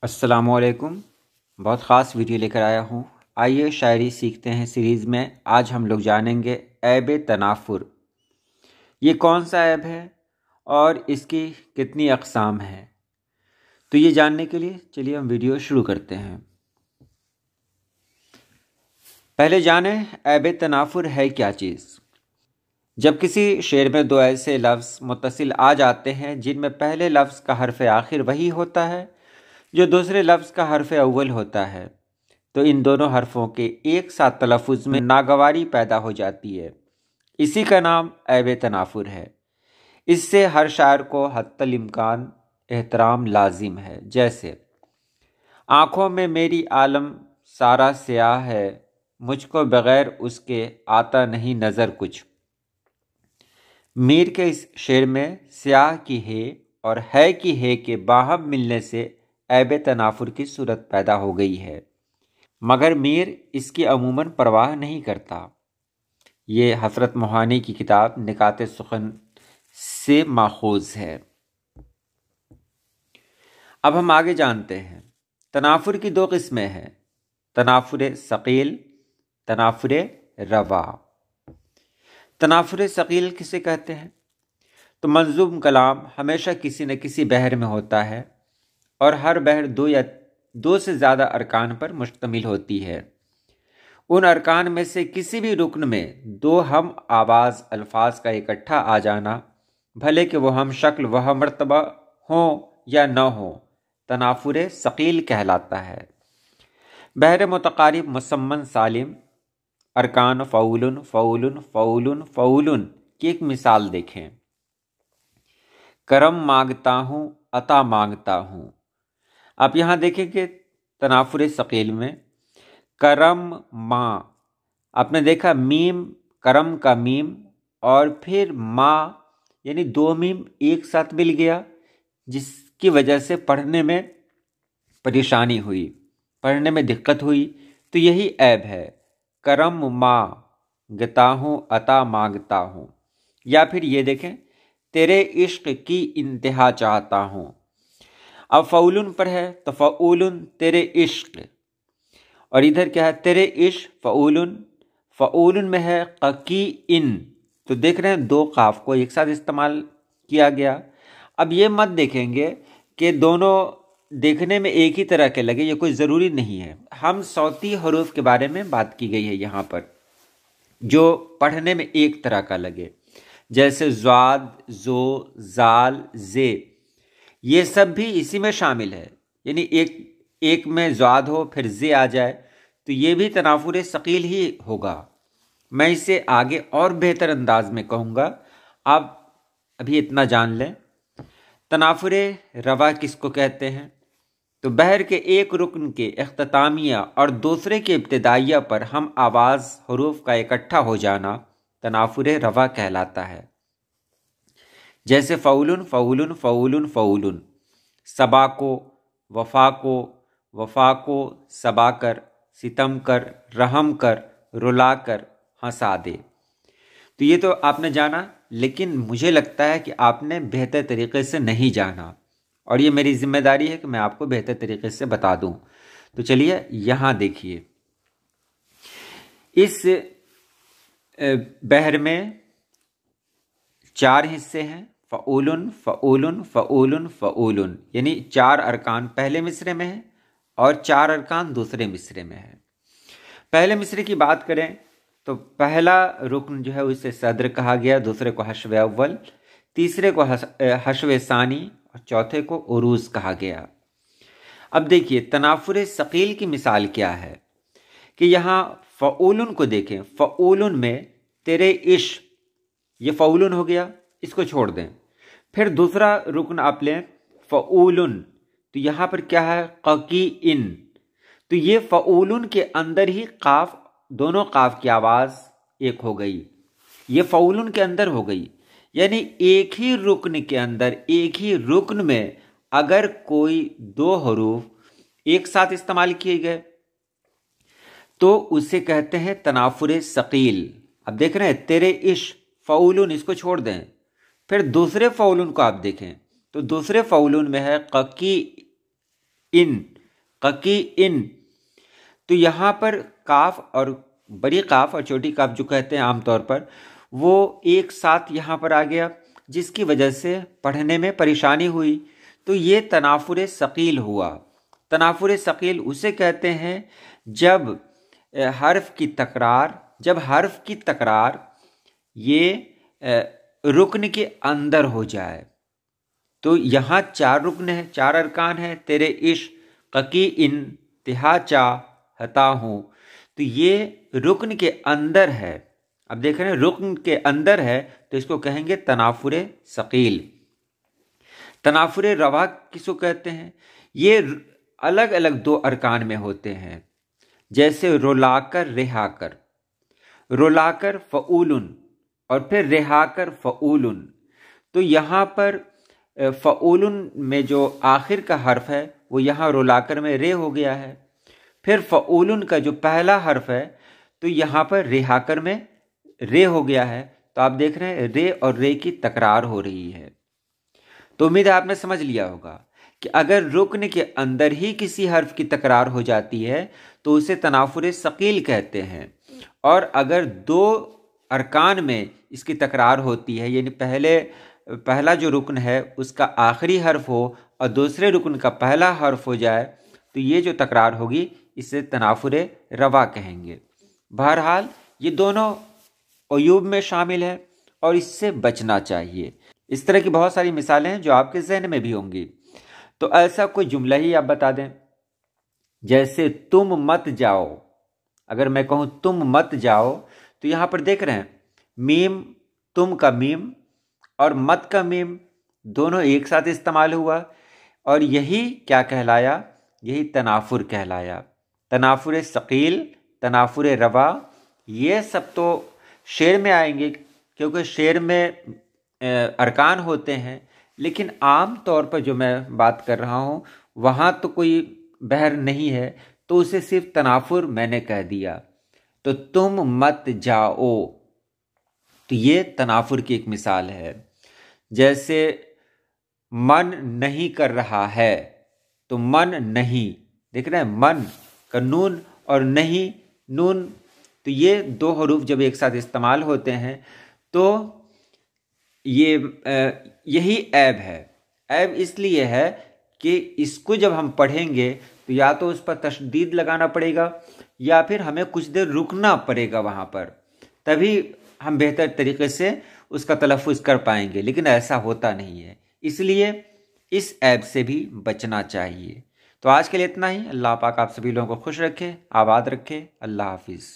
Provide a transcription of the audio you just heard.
अस्सलामुअलैकुम। बहुत ख़ास वीडियो लेकर आया हूँ। आइए शायरी सीखते हैं सीरीज़ में आज हम लोग जानेंगे ऐब तनाफुर। ये कौन सा ऐब है और इसकी कितनी अक़साम है, तो ये जानने के लिए चलिए हम वीडियो शुरू करते हैं। पहले जानें ऐब तनाफुर है क्या चीज़। जब किसी शेर में दो ऐसे लफ्ज़ मुत्तसिल आ जाते हैं जिनमें पहले लफ्ज़ का हर्फ आखिर वही होता है जो दूसरे लफ्ज़ का हर्फ अव्वल होता है, तो इन दोनों हरफों के एक साथ तलफ़ुज़ में नागवारी पैदा हो जाती है। इसी का नाम ऐब तनाफुर है। इससे हर शायर को हत्तल इम्कान एहतराम लाजिम है। जैसे आँखों में मेरी आलम सारा स्याह है, मुझको बग़ैर उसके आता नहीं नज़र कुछ। मीर के इस शेर में स्याह की है और है की है के बाहम मिलने से ऐब तनाफुर की सूरत पैदा हो गई है, मगर मीर इसकी अमूमन परवाह नहीं करता। ये हज़रत मोहानी की किताब निकात सुखन से माखूज़ है। अब हम आगे जानते हैं। तनाफुर की दो किस्में हैं, तनाफुर सकील, तनाफुर रवा। तनाफुर सकील किसे कहते हैं? तो मंजूम कलाम हमेशा किसी न किसी बहर में होता है और हर बहर दो या दो से ज़्यादा अरकान पर मुश्तमिल होती है। उन अरकान में से किसी भी रुकन में दो हम आवाज़ अल्फाज का इकट्ठा आ जाना, भले कि वो हम शक्ल व मर्तबा हों या न हो, तनाफुर सकील कहलाता है। बहर मुतकारिब मुसम्मन सालिम अरकान फ़ऊलुन फ़ऊलुन फ़ऊलुन फ़ऊलुन की एक मिसाल देखें। करम मांगता हूँ अता मांगता हूँ। आप यहाँ देखें कि तनाफुर सकील में करम माँ, आपने देखा मीम करम का मीम और फिर माँ यानी दो मीम एक साथ मिल गया, जिसकी वजह से पढ़ने में परेशानी हुई, पढ़ने में दिक्कत हुई। तो यही ऐब है, करम मांगता हूँ अता मांगता हूँ। या फिर ये देखें, तेरे इश्क की इंतहा चाहता हूँ। अब फ़ऊलुन पर है तो फ़ऊलुन तेरे इश्क, और इधर क्या है, तेरे इश्क फ़ऊलुन, फ़ऊलुन में है क़की इन। तो देख रहे हैं दो काफ को एक साथ इस्तेमाल किया गया। अब ये मत देखेंगे कि दोनों देखने में एक ही तरह के लगे, ये कोई ज़रूरी नहीं है। हम सौती हरूफ के बारे में बात की गई है यहाँ पर, जो पढ़ने में एक तरह का लगे, जैसे ज़्वाद, ज़ो, ज़ाल, ज़े, ये सब भी इसी में शामिल है। यानी एक में ज़्वाद हो फिर ज़े आ जाए तो ये भी तनाफुर सकील ही होगा। मैं इसे आगे और बेहतर अंदाज में कहूँगा, आप अभी इतना जान लें। तनाफुर रवा किसको कहते हैं? तो बहर के एक रुकन के इख्तितामिया और दूसरे के इब्तिदाइया पर हम आवाज़ हरूफ का इकट्ठा हो जाना तनाफुर रवा कहलाता है। जैसे फ़ऊलुन फ़ऊलुन फ़ऊलुन फ़ऊलुन, सबा को, वफ़ा को, वफ़ा को सबा कर, सितम कर, रहम कर, रुला कर, हंसा दे। तो ये तो आपने जाना, लेकिन मुझे लगता है कि आपने बेहतर तरीके से नहीं जाना, और ये मेरी जिम्मेदारी है कि मैं आपको बेहतर तरीके से बता दूं। तो चलिए यहाँ देखिए, इस बहर में चार हिस्से हैं, फ़ऊलुन फ़ऊलुन फ़ऊलुन फ़ऊलुन, यानी चार अरकान पहले मिसरे में है और चार अरकान दूसरे मिसरे में है। पहले मिसरे की बात करें तो पहला रुकन जो है उसे सदर कहा गया, दूसरे को हश्व अव्वल, तीसरे को हश्व सानी और चौथे को उरूज कहा गया। अब देखिए तनाफुर सकील की मिसाल क्या है कि यहाँ फ़ऊलुन को देखें। फ़ऊलुन में तेरे इश्क, ये फ़ऊलुन हो गया, इसको छोड़ दें। फिर दूसरा रुकन आप लें फ़ऊलुन, तो यहाँ पर क्या है, क़की इन। तो ये फ़ऊलुन के अंदर ही काफ, दोनों काफ की आवाज़ एक हो गई, ये फ़ऊलुन के अंदर हो गई। यानी एक ही रुकन के अंदर, एक ही रुकन में अगर कोई दो हरूफ एक साथ इस्तेमाल किए गए तो उसे कहते हैं तनाफुर सकील। अब देख रहे हैं तेरे इश्क फ़ऊलुन, इसको छोड़ दें। फिर दूसरे फ़ऊलुन को आप देखें तो दूसरे फ़ऊलुन में है क़की इन, ककी इन। तो यहाँ पर काफ और बड़ी काफ और छोटी काफ जो कहते हैं आमतौर पर, वो एक साथ यहाँ पर आ गया, जिसकी वजह से पढ़ने में परेशानी हुई। तो ये तनाफुर सकील हुआ। तनाफुर सकील उसे कहते हैं जब हर्फ की तकरार ये रुकन के अंदर हो जाए। तो यहाँ 4 रुकन है, 4 अरकान है, तेरे इश्क, ककी इन, तिहा चा, हता हूँ। तो ये रुकन के अंदर है। अब देख रहे हैं रुकन के अंदर है, तो इसको कहेंगे तनाफुर सकील। तनाफुर रवा किसको कहते हैं? ये अलग अलग 2 अरकान में होते हैं, जैसे रुलाकर रिहाकर, रुलाकर फ़ऊलुन और फिर रिहाकर फ़ऊलुन। तो यहाँ पर फ़ऊलुन में जो आखिर का हर्फ है वो यहाँ रुलाकर में रे हो गया है। फिर फ़ऊलुन का जो पहला हर्फ है तो यहाँ पर रिहाकर में रे हो गया है। तो आप देख रहे हैं रे और रे की तकरार हो रही है। तो उम्मीद है आपने समझ लिया होगा कि अगर रुकन के अंदर ही किसी हर्फ की तकरार हो जाती है तो उसे तनाफुर सकील कहते हैं। और अगर 2 अरकान में इसकी तकरार होती है, यानी पहला जो रुकन है उसका आखिरी हर्फ हो और दूसरे रुकन का पहला हर्फ हो जाए, तो ये जो तकरार होगी इसे तनाफुर रवा कहेंगे। बहरहाल ये दोनों अयूब में शामिल है और इससे बचना चाहिए। इस तरह की बहुत सारी मिसालें हैं जो आपके जहन में भी होंगी। तो ऐसा कोई जुमला ही आप बता दें, जैसे तुम मत जाओ। अगर मैं कहूँ तुम मत जाओ, तो यहाँ पर देख रहे हैं मीम, तुम का मीम और मत का मीम दोनों एक साथ इस्तेमाल हुआ, और यही क्या कहलाया? यही तनाफुर कहलाया। तनाफुर सकील, तनाफुर रवा, ये सब तो शेर में आएंगे, क्योंकि शेर में अरकान होते हैं। लेकिन आम तौर पर जो मैं बात कर रहा हूँ वहाँ तो कोई बहर नहीं है, तो उसे सिर्फ तनाफुर मैंने कह दिया। तो तुम मत जाओ, तो ये तनाफुर की एक मिसाल है। जैसे मन नहीं कर रहा है, तो मन नहीं, देख रहे हैं मन का नून और नहीं नून, तो ये 2 हरूफ जब एक साथ इस्तेमाल होते हैं तो ये यही ऐब है। ऐब इसलिए है कि इसको जब हम पढ़ेंगे तो या तो उस पर तशदीद लगाना पड़ेगा या फिर हमें कुछ देर रुकना पड़ेगा वहाँ पर, तभी हम बेहतर तरीके से उसका तलफ़ुज़ कर पाएंगे। लेकिन ऐसा होता नहीं है, इसलिए इस ऐब से भी बचना चाहिए। तो आज के लिए इतना ही। अल्लाह पाक आप सभी लोगों को खुश रखे, आबाद रखे। अल्लाह हाफिज़।